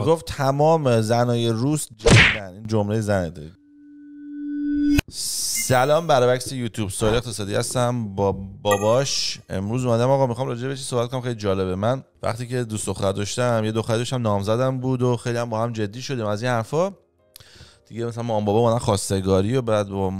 گفت تمام زنای روس جدیدن. این جمله زنه دارید. سلام، برابکس یوتیوب، سوال اقتصادی هستم با باباش. امروز اومدم آقا میخوام راجع به چیزی صحبت کنم خیلی جالبه. من وقتی که دوست دختر داشتم، یه دختری داشتم نامزدم بود و خیلی هم با هم جدی شدیم از این حرفا دیگه. مثلا مام بابا اومدن خواستگاری و بعد با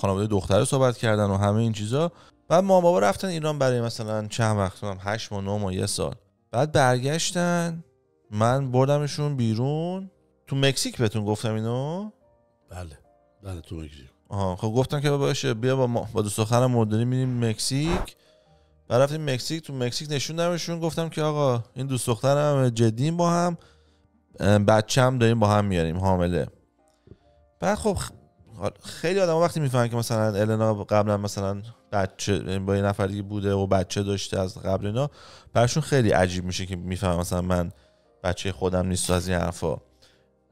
خانواده دختر صحبت کردن و همه این چیزا. بعد مام بابا رفتن ایران برای مثلا چند وقت، 8 ماه 9 ماه یه سال. بعد برگشتن، من بردمشون بیرون تو مکزیک. بهتون گفتم اینو؟ بله تو مکزیک. خب گفتن که باشه بیا با دوست دخترم مردنی میریم مکزیک. بعد رفتیم مکزیک. تو مکزیک نشوندمشون، گفتم که آقا این دوست دخترم جدیم با هم، بچه‌م داریم با هم میاریم، حامله. بعد خب خیلی آدم وقتی میفهمن که مثلا النا قبلا مثلا بچه با یه نفر دیگه بوده و بچه داشته از قبل، اینا براشون خیلی عجیب میشه که میفهمن مثلا من بچه خودم نیست و از این حرفا.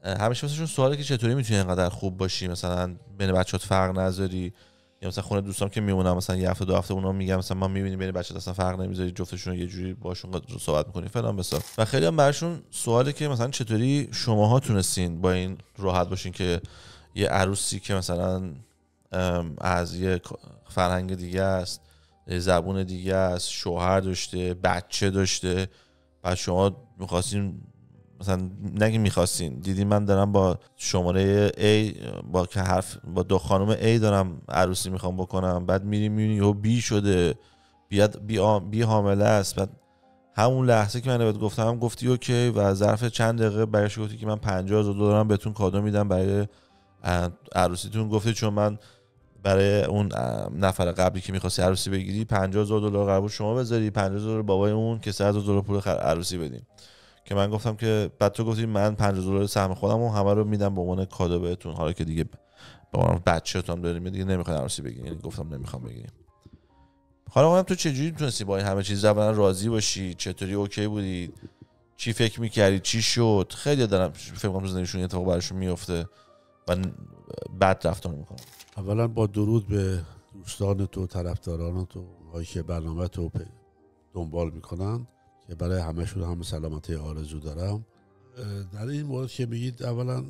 همیشه واسهشون سواله که چطوری میتونی اینقدر خوب باشی، مثلا بین بچه‌ات فرق نذاری. یا مثلا خونه دوستام که میمونم مثلا یه هفته دو هفته اونا میگم مثلا ما میبینیم بین بچه‌ات اصلا فرق نمیذاری، جفتشون رو یه جوری باشون صحبت میکنی فلان بسار. و خیلی هم براشون سواله که مثلا چطوری شماها تونستین با این راحت باشین که یه عروسی که مثلا از یه فرهنگ دیگه است، زبون دیگه است، شوهر داشته، بچه داشته، بعد شما می‌خواستین مثلا نگی می‌خواستین، دیدین من دارم با شماره A با دو خانم A دارم عروسی میخوام بکنم، بعد می‌بینی و B شده، بی حامله است. بعد همون لحظه که من بهت گفتم گفتی اوکی و ظرف چند دقیقه برگشت گفتی که من $50,000 بهتون کادو میدم برای عروسیتون. گفتی چون من برای اون نفر قبلی که می‌خواستی عروسی بگیری $50,000 قرار بود شما بذاری، $50,000 بابای اون که $100,000 پول عروسی بدیم. که من گفتم که بعد تو گفتی من $50,000 سهم خودم و همه رو میدم به عنوان کادو بهتون، حالا که دیگه به عنوان بچه‌تون داریم دیگه نمیخواین عروسی بگیرین. یعنی گفتم نمیخوام بگیریم. حالا اونم تو چجوری میتونستی با این همه چیز اولا راضی باشی؟ چطوری اوکی بودی؟ چی فکر می‌کردی؟ چی شد؟ خیلی دارم فکر کنم زندگیشون اتفاق براشون میفته و بد رفتار میکنن. اولا با درود به دوستان تو، طرفداران تو، اونایی که برنامه تو دنبال میکنن که برای همه‌شون هم سلامتی آرزو دارم. در این مورد که میگید اولا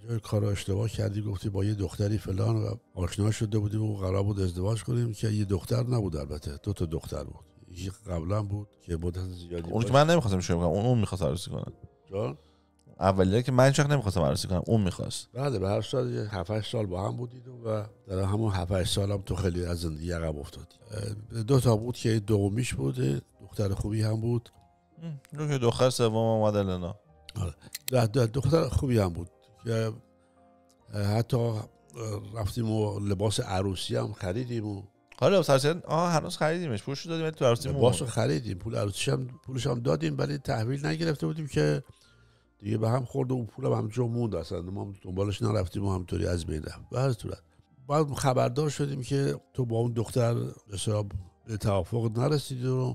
جای کار اشتباه کردی، گفتی با یه دختری فلان و آشنا شده بودیم و قرار بود ازدواج کنیم که یه دختر نبود، البته 2 تا دختر بود. یکی قبلا بود که مدت زیادی اون که من نمیخواستم شروع کنم، اون میخواست عروسی کنه. جان اولیه که من چخ نمیخواستم عروسی کنم، اون میخواست. بله به هر سال 7-8 سال با هم بودید و در همون 7-8 سال هم تو خیلی از زندگی عقب افتادی. 2 تا بود که دومیش بود، دختر خوبی هم بود. که دختر سوم اومد النا. آره دختر خوبی هم بود که حتی رفتیم و لباس عروسی هم خریدیم و حالا هنوز خریدیمش، پولش دادیم تو عروسی لباس خریدیم، پول عروسیش هم پولش هم دادیم، ولی تحویل نگرفته بودیم که دیگه به هم خورد و اون پول هم همونجا موند، اصلا ما دنبالش نرفتیم و همونطوری از بین رفت. به هر صورت بعد خبردار شدیم که تو با اون دختر به توافق نرسیدی و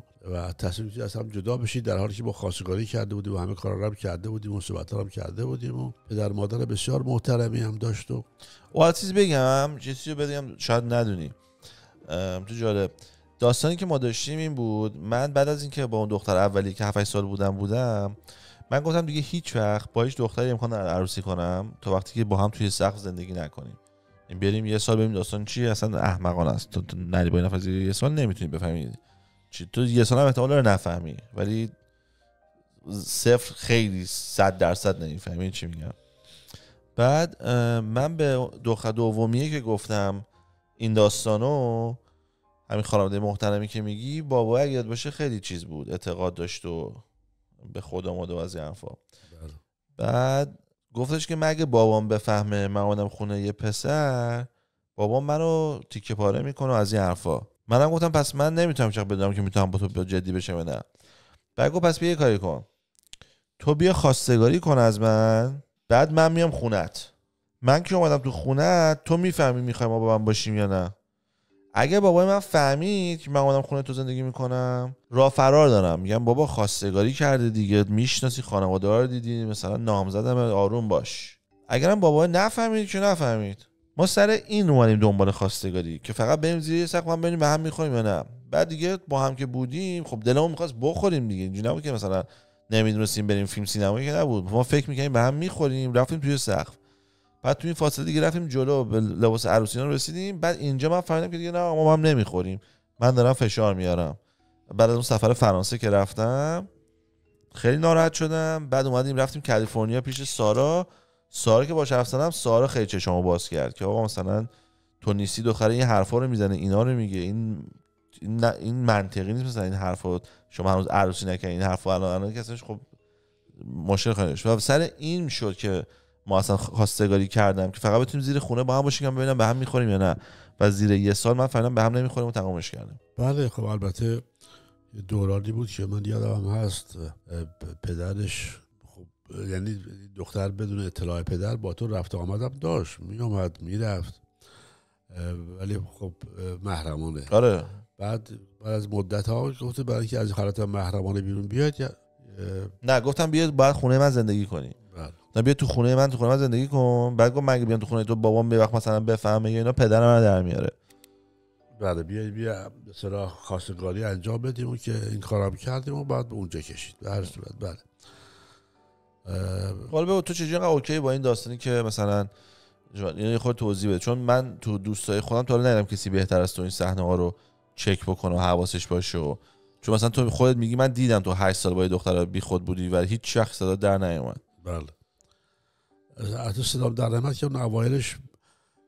تصمیم گرفتید از هم جدا بشید، در حالی که با خواستگاری کرده بودیم و همه کارا رو هم کرده بودیم و صحبت‌ها هم کرده بودیم و پدر مادر بسیار محترمی هم داشت. و چیز بگم، چیزی بگم شاید ندونی، تو جالب داستانی که ما داشتیم این بود. من بعد از اینکه با اون دختر اولی که 7-8 سال بودم من گفتم دیگه هیچ وقت با هیچ دختری امکان نداره عروسی کنم تا وقتی که با هم توی سقف زندگی نکنیم. این بریم یه سال ببینیم داستان چیه. اصلا احمقانه است تو نری با این نفر یه سال نمیتونی بفهمی چی. تو یه سال هم احتمال داره نفهمی، ولی 0 خیلی 100% نمیفهمی چی میگم. بعد من به دختر دومیه که گفتم این داستانو، همین خانواده محترمی که میگی، بابا اگه یاد باشه خیلی چیز بود، اعتقاد داشت و به خدا ماده و از این حرفا. بعد گفتش که مگه بابام بفهمه من اومدم خونه یه پسر، بابام منو تیکه پاره میکنه از این حرفا. منم گفتم پس من نمیتونم چقدر بدونم که میتونم با تو جدی بشم یا نه. بعد گفت پس بیا یه کاری کن، تو بیا خواستگاری کن از من، بعد من میام خونت. من که اومدم تو خونت تو میفهمی میخوای ما با من باشیم یا نه. اگه بابای من فهمید که من اومدم خونه تو زندگی میکنم، راه فرار دارم، میگم بابا خواستگاری کرده دیگه، میشناسی خانواده رو دیدی، مثلا نامزدم، آروم باش. اگرم بابای نفهمید که نفهمید، ما سر این اومدیم دنبال خواستگاری که فقط بریم زیر سقف هم ببینیم به هم میخوریم یا نه. بعد دیگه با هم که بودیم خب دلمون میخواست بخوریم دیگه، اینجوری نبود که مثلا نمیدونستیم بریم فیلم سینمایی که نبود، ما فکر میکنیم به هم میخوریم، رفتیم توی سقف. بعد توی این فاصله دیگه رفتیم جلو به لباس عروسینا رسیدیم. بعد اینجا من فهمیدم که دیگه نه ما با هم نمیخوریم، من دارم فشار میارم. بعد از اون سفر فرانسه که رفتم خیلی ناراحت شدم. بعد اومدیم رفتیم کالیفرنیا پیش سارا که باش حرف زدم، سارا خیلی چشامو باز کرد که آقا مثلا تو نیستی دختره این حرفا رو میزنه، اینا رو میگه، این منطقی نیست مثلا این حرفا، شما هنوز عروسی نکردین این حرفا الان کساش خب مشکل خیلی شد. و سر این شد که ما اصلا خواستگاری کردم که فقط بتونیم زیر خونه با هم باشیم که ببینم به هم میخوریم یا نه. و زیر یه سال من فهمیدم به هم نمیخوریم و تمامش کردیم. بله خب البته دورانی بود که من یادم هست پدرش خب یعنی دختر بدون اطلاع پدر با تو رفت آمدم داشت، میومد میرفت، ولی خب محرمانه. آره. بعد از مدت ها گفته برای اینکه از حالت محرمانه بیرون بیاد نه گفتم بیاد باید خونه من زندگی کنی. نه بیا تو خونه من زندگی کن. بعد گفت مگه بیام تو خونه تو بابام به وقت مثلا بفهمه یا اینا پدرم من در میاره. بله بیا به صلاح خواستگاری انجام بدیم و که این کارام کردیم و بعد به اونجا کشید. به هر صورت بله. حالا تو چجوری اوکی با این داستانی که مثلا یعنی خود توضیح بده، چون من تو دوستای خودم تا حالا ندیدم کسی بهتر از تو این صحنه ها رو چک بکنه و حواسش باشه. و چون مثلا تو خودت میگی من دیدم تو 8 سال با دختر بی خود بودی ولی هیچ شخص صدا در نیومد. بله. از صدا در نیامد که اون اوایلش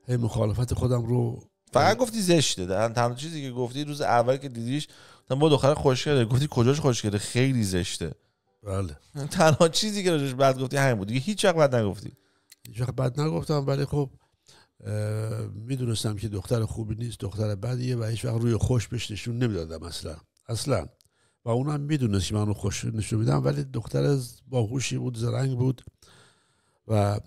هی مخالفت خودم رو فقط گفتی زشته. تنها چیزی که گفتی روز اول که دیدیش با دختر خوشگله، گفتی کجاش خوشگله، خیلی زشته. بله. تنها چیزی که راجعش بد گفتی همین بود دیگه، هیچ وقت بد نگفتی. هیچ وقت بد نگفتم، ولی خب میدونستم که دختر خوبی نیست، دختر بدیه و هیچ وقت روی خوش بهش نشون نمیدادم اصلا. و اونم میدونست که من رو خوش نشون میدم، ولی دختر باهوشی بود، زرنگ بود و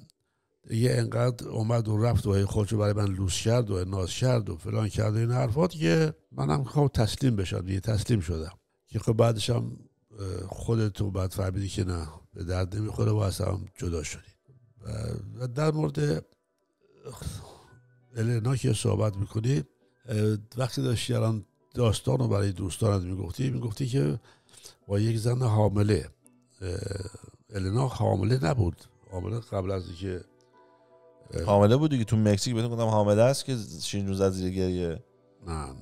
یه انقدر اومد و رفت و خودشو برای من لوس کرد و ناز کرد و فلان کرد و این حرفات که منم خب تسلیم بشم دیگه. تسلیم شدم که خب بعدش هم خودتو بعد فهمیدی که نه به درد نمیخوره و اصلا جدا شدی. و در مورد النا که صحبت میکنی، وقتی داشتی الان داستان رو برای دوستانت میگفتی که با یک زن حامله، النا حامله نبود، حامله قبل از اینکه حامله بود دیگه. تو مکزیک بهتون گفتم حامله است که شین روز از زیر گریه. نه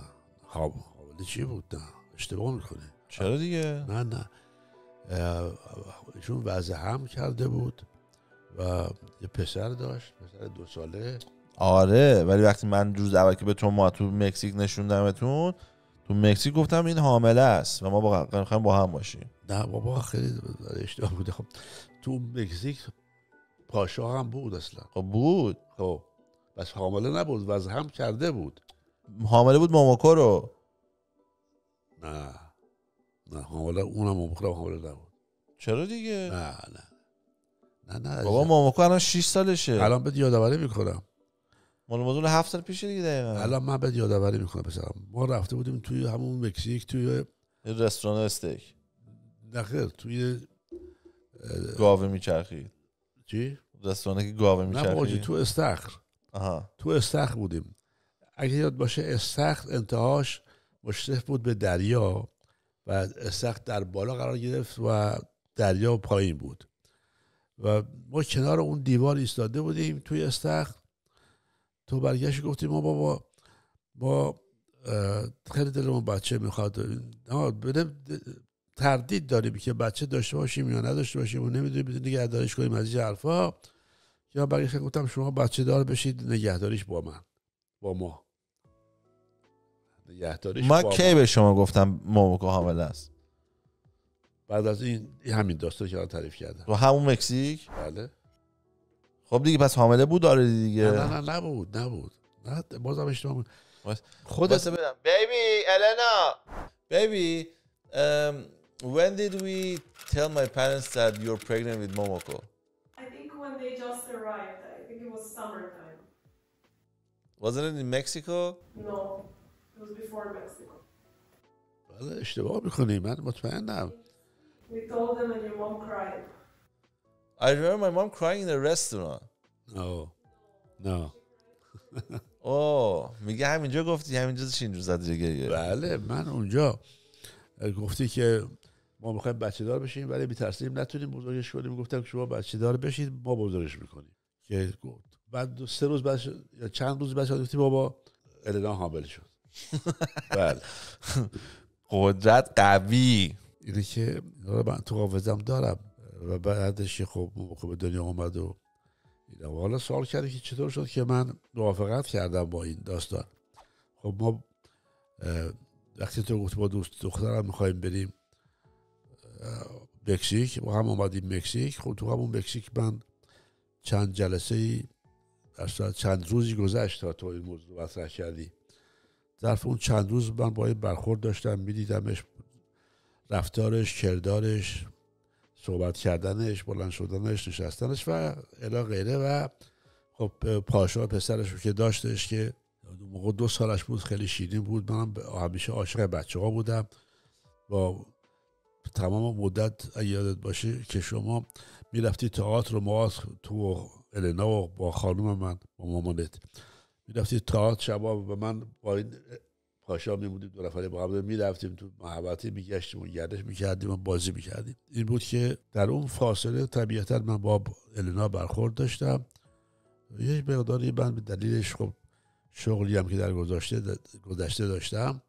حامله چی بود؟ نه اشتباه میکنه. چرا دیگه؟ نه ایشون وضع حمل کرده بود و یه پسر داشت، پسر 2 ساله. آره ولی وقتی من روز اول که به تو تو مکزیک نشوندمتون، تو مکزیک گفتم این حامله است و ما میخوایم با هم باشیم. نه بابا خیلی اشتباه بوده. خب تو مکزیک پاشا هم بود اصلا. خب بود. خب بس حامله نبود، وضع حمل کرده بود. حامله بود موموکو رو. نه حامله، اونم موموکو حامله نبود. چرا دیگه؟ نه بابا موموکو الان 6 سالشه. الان بهت یادآوری میکنم. موضوع 7 سال پیشه دیگه دقیقاً. الان من بهت یادآوری میکنم. پسرم ما رفته بودیم توی همون مکزیک، توی رستوران استیک. نه خیر، توی گاوه میچرخید. چی؟ رستورانی که گاوه میچرخید. نه باجی تو استخر. تو استخر بودیم. اگه یاد باشه استخر انتهاش مشرف بود به دریا و استخر در بالا قرار گرفت و دریا پایین بود و ما کنار اون دیوار ایستاده بودیم توی استخر. تو برگشت گفتیم ما خیلی دلمون بچه میخواد، تردید داریم که بچه داشته باشیم یا نداشته باشیم و نمیدونیم نگهداریش کنیم از این حرفا. یا برگشت گفتم شما بچه دار بشید، نگهداریش با ما نگهداریش ما کی به شما گفتم موموکو حامله است؟ بعد از این همین داستان که الان تعریف کردم تو همون مکزیک. بله. خب دیگه پس حامله بود داره دیگه. نه نبود. نه بازم اشتباه بود. خودت بدم. Baby Elena. Baby when did we tell my parents that you're pregnant with Momoko? I think when they just arrived. I think it was summertime. Wasn't it in Mexico? No, it was before Mexico. بله اشتباه میکنی، من مطمئنم. We told them and your mom cried. I remember my mom crying in a restaurant. No. میگه همینجا گفتی، همینجا شین رو زد دیگه. بله من اونجا گفتی که ما میخوایم بچه دار بشیم ولی میترسیم نتونیم بزرگش کنیم. گفتم که شما بچه دار بشید ما بزرگش میکنیم. که بعد 3 روز بعد یا چند روز بعد گفتیم بابا النا حامل شد. بله. قدرت قوی. اینه که من تو حافظم دارم و بعدش خب به دنیا اومد و حالا سوال کردی که چطور شد که من موافقت کردم با این داستان. خب ما وقتی تو گفت با دخترم میخوایم بریم مکزیک، ما هم اومدیم مکزیک. خب تو همون مکزیک من چند جلسه چند روزی گذشت تا تو این موضوع مطرح کردی. ظرف اون چند روز من با این برخورد داشتم، میدیدمش، رفتارش، کردارش، صحبت کردنش، بلند شدنش، نشستنش و الی غیره. و خب پاشا پسرش رو که داشتش که موقع 2 سالش بود، خیلی شیرین بود. منم همیشه عاشق بچه ها بودم. با تمام مدت یادت باشه که شما میرفتی تئاتر، ما تو النا و با خانوم من با مامانت میرفتی تئاتر شبا و من با این پاشا میمودیم 2 نفره با هم میرفتیم تو محوطه، میگشتیم و گردش میکردیم و بازی میکردیم. این بود که در اون فاصله طبیعتا من با النا برخورد داشتم. یک مقداری من به دلیلش خب شغلی هم که در گذشته داشتم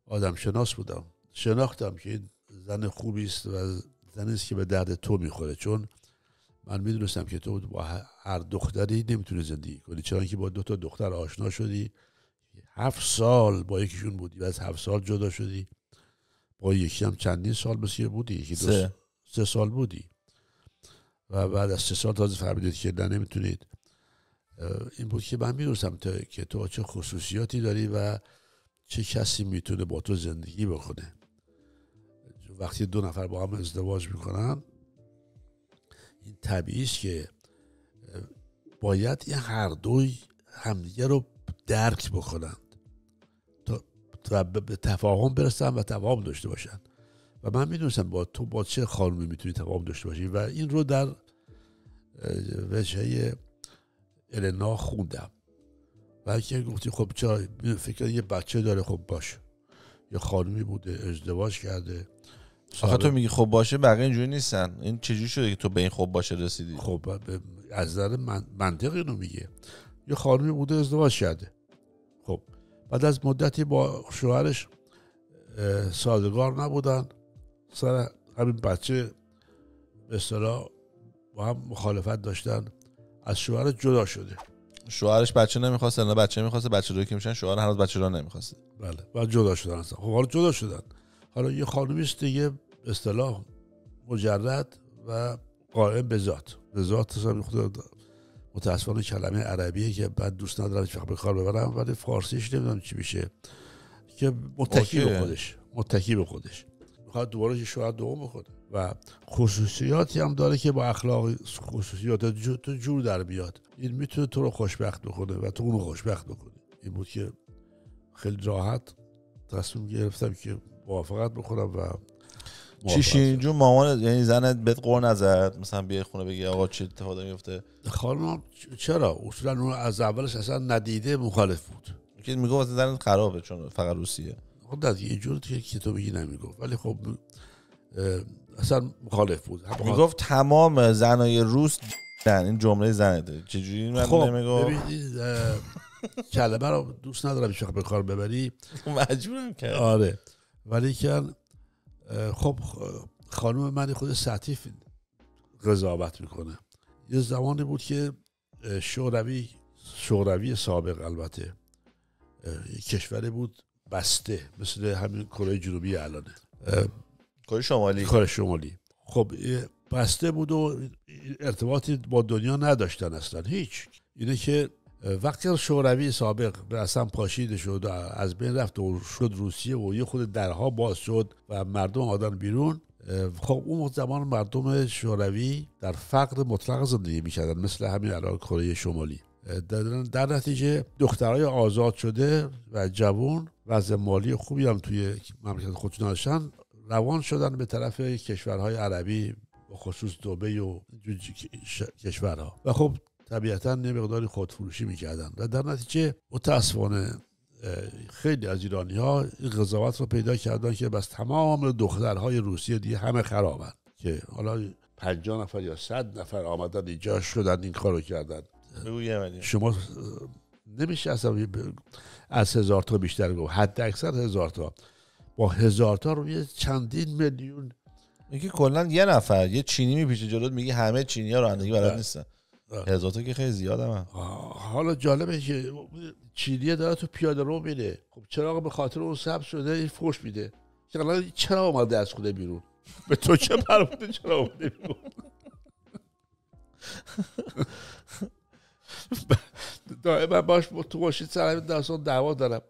آدم شناس بودم، شناختم که این زن خوبی است و زنی است که به درد تو میخوره. چون من میدونستم که تو با هر دختری نمیتونی زندگی کنی، چرا که با 2 تا دختر آشنا شدی، 7 سال با یکیشون بودی و از 7 سال جدا شدی، با یکی هم چندین سال مثل بودی، یکی 3 سال بودی و بعد از 3 سال تازه فهمیدید که نه نمیتونید. این بود که من میدونستم که تو چه خصوصیاتی داری و چه کسی میتونه با تو زندگی بکنه. وقتی 2 نفر با هم ازدواج میکنن این طبیعی است که باید این هر دوی همدیگه رو درک بکنند تا به تفاهم برسن و تفاهم داشته باشن. و من میدونستم با چه خانومی میتونی تفاهم داشته باشی و این رو در وجهه النا خوندم. و که گفتی خب چرا فکر یه بچه داره، خب باشه، یه خانومی بوده ازدواج کرده. آخه تو میگی خب باشه، بقیه اینجوری نیستن. این چجوری شده که تو به این خب باشه رسیدی؟ خب از نظر منطق اینو میگه. یه خانومی بوده ازدواج کرده، خب بعد از مدتی با شوهرش سازگار نبودن، سر همین بچه به اصطلاح با هم مخالفت داشتن، از شوهر جدا شده. شوهرش بچه نمیخواسته، نه بچه میخواسته، بچه دوی که میشن شوهر هنوز بچه رو نمیخواسته. بله، بعد جدا شدن اصلا. خب حالا جدا شدن، حالا یه خانومی است دیگه به اصطلاح مجرد و قائم به ذات حساب خود. متاسفانه کلمه عربیه که بعد دوست ندارم هیچ وقت به کار ببرم، ولی فارسیش نمیدونم چی میشه، که متکی به خودش میخواد دوباره شوهر دوم بکنه و خصوصیاتی هم داره که با اخلاق خصوصیات تو جور در بیاد. این میتونه تو رو خوشبخت بکنه و تو اونو خوشبخت بکنه. این بود که خیلی راحت تصمیم گرفتم که موافقت بکنم. و چی شیرین جون مامان یعنی زنت بهت قور نزد مثلا بیای خونه بگی آقا چه اتفاقی میفته؟ خانم چرا اصولا اون از اولش اصلا ندیده مخالف بود. که میگفت زنت خرابه چون فقط روسیه. خب نه یه جور که تو میگی نمیگفت، ولی خب اصلا مخالف بود. میگفت تمام زنای روس این جمله زنته. چجوری من نمیگم؟ ببینید کلمه رو دوست ندارم هیچ وقت به کار ببری، مجبورم کرد. آره، ولی که خب خانم من خود سطحی قضاوت میکنه. یه زمانی بود که شوروی سابق البته کشوری بود بسته، مثل همین کره جنوبی الانه، کره شمالی. خب بسته بود و ارتباطی با دنیا نداشتن اصلا هیچ. اینه که وقتی شوروی سابق به اصلا پاشیده شد و از بین رفت و شد روسیه و یه خود درها باز شد و مردم آمدن بیرون، خب اون زمان مردم شوروی در فقر مطلق زندگی میکردن مثل همین الان کره شمالی. در نتیجه دخترای آزاد شده و جوان وضع مالی خوبی هم توی مملکت خودشون داشتن، روان شدن به طرف کشورهای عربی به خصوص دبی و کشورها و خب طبیعتا یه مقداری خودفروشی میکردن و در نتیجه متاسفانه خیلی از ایرانی‌ها این قضاوت رو پیدا کردن که بس تمام دخترهای روسیه دیگه همه خرابن، که حالا 50 نفر یا 100 نفر آمدن اینجا شدن این کارو کردن. شما نمیشه اصلا از 1000 تا بیشتر گفت، حد اکثر 1000 تا، با 1000 تا روی چندین میلیون. میگه کلا یه نفر یه چینی میپیچه جلوت میگه همه چینی‌ها رانندگی بلد نیستن. 1000 تا که خیلی زیاده. حالا جالبه که چینی داره تو پیاده رو میره، خب چرا به خاطر اون سبز شده این فوش میده، چرا اومده از خونه بیرون؟ به تو چه پرونده، چرا اومده بیرون؟ دائما باش تو ماشین سر داستان دعوا دارم.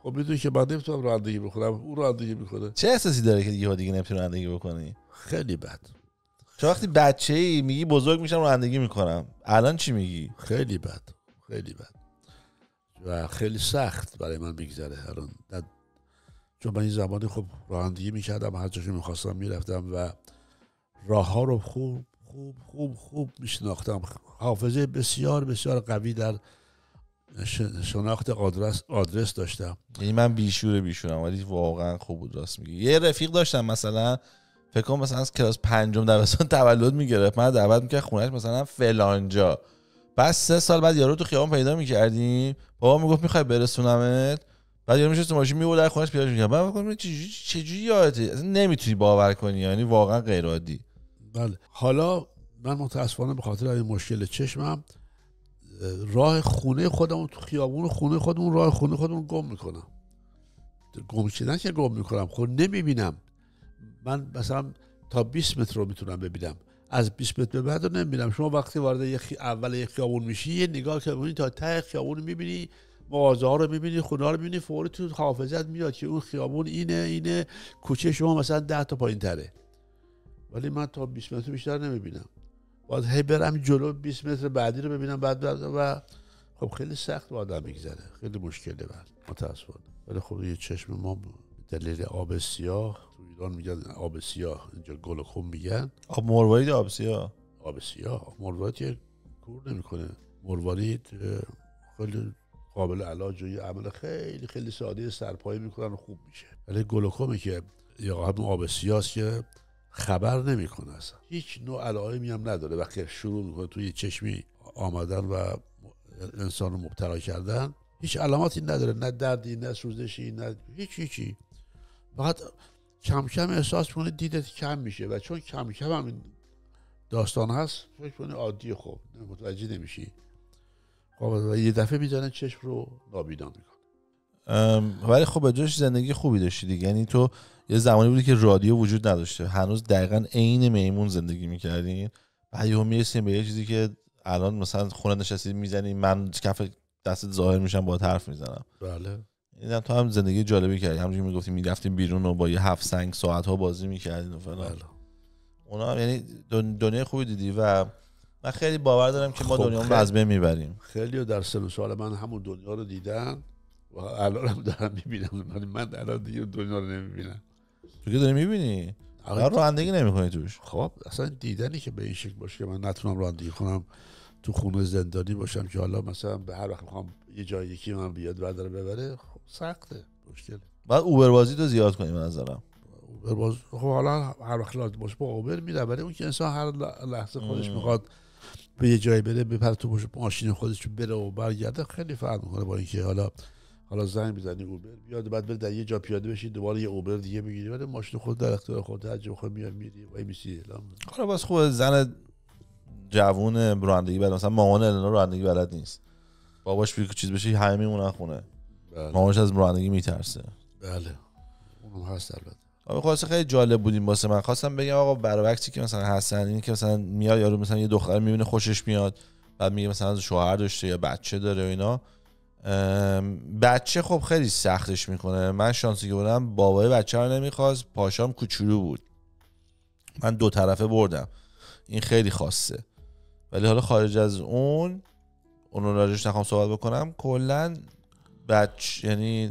خب میدونی که من نمیتونم رانندگی بکنم، اون رانندگی میکنه. چه احساسی داره که دیگه نمیتونی رانندگی بکنی؟ خیلی بد. چون وقتی بچه‌ای میگی بزرگ میشم رانندگی میکنم، الان چی میگی؟ خیلی بد، خیلی بد و خیلی سخت برای من میگذره الان. چون من این زمانی خب رانندگی میکردم، هر جایی میخواستم میرفتم و راه ها رو خوب خوب خوب خوب میشناختم. حافظه بسیار بسیار قوی در شناخت آدرس داشتم. یعنی من بیشورم ولی واقعا خوب بود. راست میگی. یه رفیق داشتم مثلا فکر کنم مثلا از کلاس 5 دبستان تولد میگرفت، من دعوت میکرد خونهش مثلا فلانجا، بعد 3 سال بعد یارو تو خیابون پیدا میکردیم، بابا میگفت میخوای برسونمت، بعد یارو میشه تو ماشین میبرد در خونهش پیداش میکرد. من فکر کنم چجوری یادته، اصلا نمیتونی باور کنی، یعنی واقعا غیر عادی. بله. حالا من متاسفانه به خاطر این مشکل چشمم راه خونه خودمون تو خیابون خونه خودمون راه خونه خودمون گم میکنم. گم شدن که گم میکنم، خب نمیبینم. من مثلا تا 20 متر رو میتونم ببینم، از 20 متر به بعد رو نمیبینم. شما وقتی وارد اول یک خیابون میشی یه نگاه که می‌کنی تا ته خیابون میبینی، مغازه ها رو میبینی، خونه ها رو میبینی، فوری تو حافظت میاد که اون خیابون اینه کوچه شما مثلا 10 تا پایین تره. ولی من تا 20 متر بیشتر نمیبینم، باید هی برم جلو 20 متر بعدی رو ببینم بعد و خب خیلی سخت با آدم میگذره، خیلی مشکله متاسفانه. ولی خب یه چشم ما دلیل آب سیاه، تو ایران میگن آب سیاه، اینجا گلوکوم میگن. آب مروارید آب سیاه. آب سیاه مروارید کور نمیکنه. مروارید خیلی قابل علاج و یه عمل خیلی خیلی ساده سرپایی میکنن و خوب میشه. ولی گلوکومی که یا همون آب سیاه که خبر نمیکنه، اصلا هیچ نوع علائمی هم نداره. وقتی شروع میکنه توی چشمی آمدن و انسان رو مبتلا کردن، هیچ علاماتی نداره، نه دردی، نه سوزشی، نه هیچی. فقط کم کم احساس کنه دیدت کم میشه و چون کم کم هم این داستان هست فکر کنه عادیه، خب متوجه نمیشی. خب یه دفعه میزنه چشم رو نابینا میکنه. ولی خب بجاش زندگی خوبی داشتی دیگه. یعنی تو یه زمانی بودی که رادیو وجود نداشته، هنوز دقیقاً عین میمون زندگی میکردین، بعد یهو میرسیم به یه چیزی که الان مثلا خونه نشستی میزنی، من کف دستت ظاهر میشم باهات حرف میزنم. بله. اینم تو هم زندگی جالبی کردی، همونجوری میگفتی میرفتیم بیرون و با یه 7 سنگ ساعت ها بازی میکردین و فلان. بله. اونا هم یعنی دنیای خوبی دیدی و من خیلی باور دارم که ما دنیامون رو از بین میبریم. خیلی در سن و سال من همون دنیا رو دیدن و الان هم دارم میبینم. من الان دیگه دنیا رو نمیبینم. تو که داری میبینی؟ رانندگی نمیکنی توش. خب اصلا دیدنی که به این شکل باشه که من نتونم رانندگی کنم، تو خونه زندانی باشم که حالا مثلا به هر وقت میخوام یه جای یکی من بیاد برداره ببره، خب سخته، مشکله. بعد اوبر بازی تو زیاد کنی به نظرم. اوبر باز خب حالا هر وقت لازم باشه با اوبر میره، ولی اون که انسان هر لحظه خودش میخواد به یه جایی بره، بپره تو ماشین خودش بره و برگرده، خیلی فرق میکنه با اینکه حالا زنگ بزنی اوبر بیاد بعد بری در یه جا پیاده بشی دوباره یه اوبر دیگه بگیری، ولی ماشین خود در اختیار خودت، هر جا بخوای میری وای میسی. حالا باز خوبه زن جوون رانندگی بلد، مثلا مامان النا رانندگی بلد نیست، باباش بگه چیز بشه همه میمونن خونه. بله. مامانش از رانندگی میترسه. بله اونم هست البته. خلاص خیلی جالب بودیم واسه من. خواستم بگم آقا برای وقتی که مثلا حسن این که مثلا میاد یارو مثلا یه دختر میبینه خوشش میاد، بعد میگه مثلا شوهر داشته یا بچه داره و اینا، بچه خب خیلی سختش میکنه. من شانسی که بودم بابای بچه رو نمیخواست، پاشام کوچولو بود، من 2 طرفه بردم، این خیلی خاصه. ولی حالا خارج از اون راجعش نخوام صحبت بکنم، کلا یعنی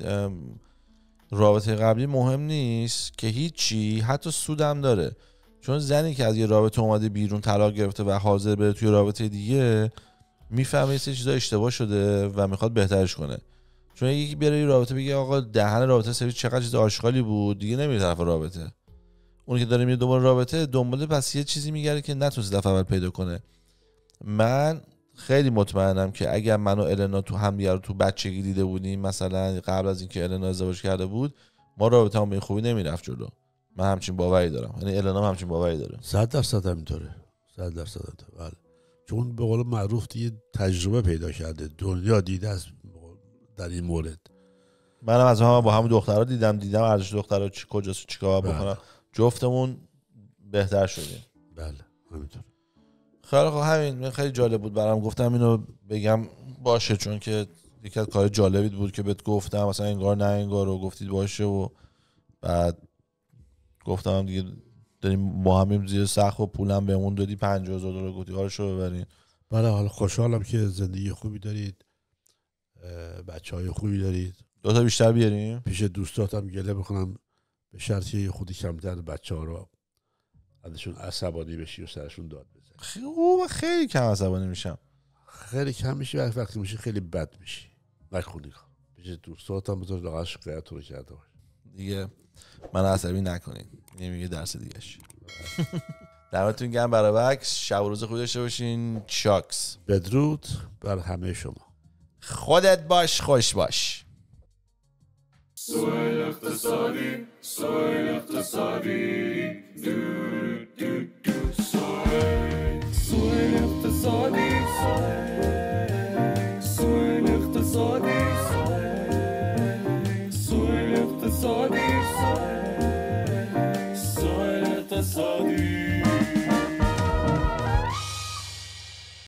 رابطه قبلی مهم نیست که هیچی، حتی سودم داره. چون زنی که از یه رابطه اومده بیرون طلاق گرفته و حاضر بره توی رابطه دیگه، میفهمه یه چیزا اشتباه شده و میخواد بهترش کنه. چون یکی بیاره یه رابطه بگه آقا دهن رابطه سری چقدر چیز آشغالی بود، دیگه نمیره طرف رابطه. اون که داره میره دنبال رابطه، دنبال پس یه چیزی میگره که نتونست دفعه اول پیدا کنه. من خیلی مطمئنم که اگر من و النا تو هم دیگه رو تو بچگی دیده بودیم، مثلا قبل از اینکه النا ازدواج کرده بود، ما رابطه‌مون به خوبی نمیرفت جلو. من همچین باوری دارم، یعنی النا هم همچین باوری داره. 100% همینطوره. 100% همینطوره. بله. چون به قول معروف دیگه تجربه پیدا کرده، دنیا دیده است در این مورد. منم از هم با همون دخترها دیدم ارزش دخترها کجاست، چیکار بکنم. جفتمون بهتر شدیم. بله همینطور. خیلی خب همین خیلی جالب بود برام، گفتم اینو بگم باشه، چون که یکی از کار جالبی بود که بهت گفتم، مثلا انگار نه انگار رو گفتید باشه و بعد گفتم دیگه داریم با همیم زیر سقف و پولم بهمون دادی $50,000 گفتی حالشو ببرین. بله حالا خوشحالم که زندگی خوبی دارید، بچهای خوبی دارید. 2 بیشتر بیاریم پیش دوستاتم گله بکنم به شرطی خودی کمتر بچه‌ها رو ازشون عصبانی بشی و سرشون داد بزنی. خیلی کم عصبانی میشم. خیلی کم میشی، وقتی میشی خیلی بد میشی. نکنی پیش دوستاتم بذار لاغر شکایت رو کرده باش. دیگه من عصبی نکنین، میگه درس دیگه‌اش. دمتون گرم برای وکس. شب و روز خوبی داشته باشین. چاکس. بدرود بر همه شما. خودت باش، خوش باش. سوال اقتصادی